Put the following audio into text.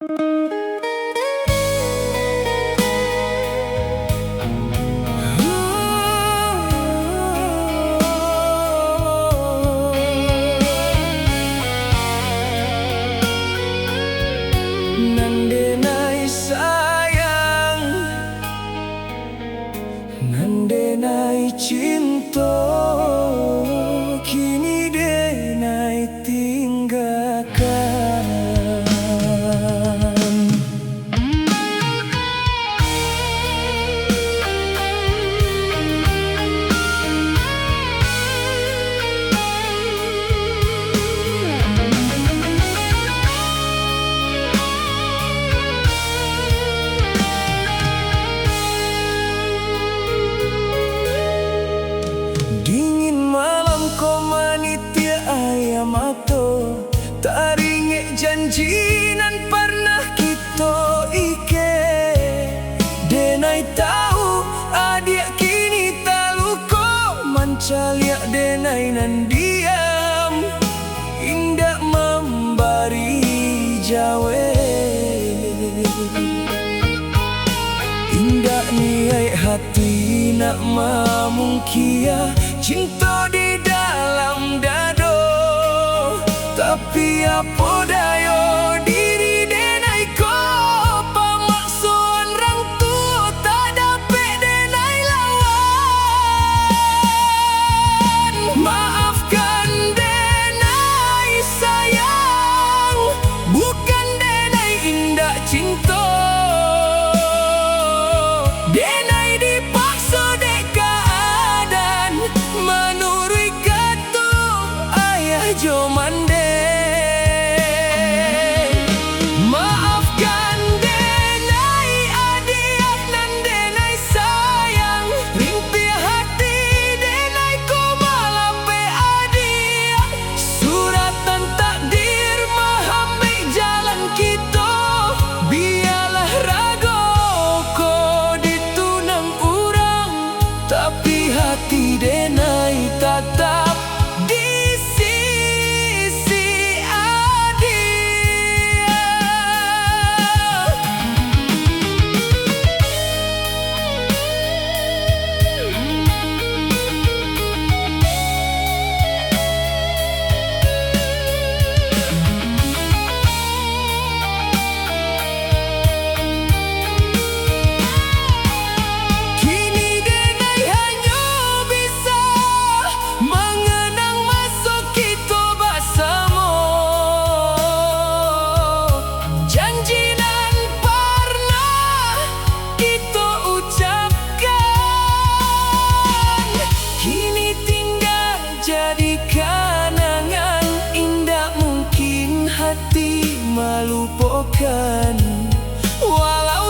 Nandenai sayang, nandenai cinta, kini denai tinggalkan. Dingin malam ko manitia ayam ato, taringe janji nan pernah kita ike. Denai tahu adik kini taluko, mancaliak denai nan diam, indak memberi jawe. Indak niai hati nak mamungkia cinta di dalam dado, tapi apa dayo diri denai ko pamaksuan rang tu tak dapat denai lawan. Maafkan denai sayang, bukan denai indah cinta. Denai dipaksa dek keadaan, menurut kata ayah jo mande. Maafkan denai adik nan denai sayang, ringtih hati denai ko malape adik. Suratan takdir mahamik jalan kita, biarlah raga ko ditunang urang, tapi hati denai tetap di sisi adik. Kini denai hanya bisa mengenang masa kita bersama, janji nan pernah kita ucapkan, kini tinggal jadi kenangan, indah mungkin hati melupakan. Walau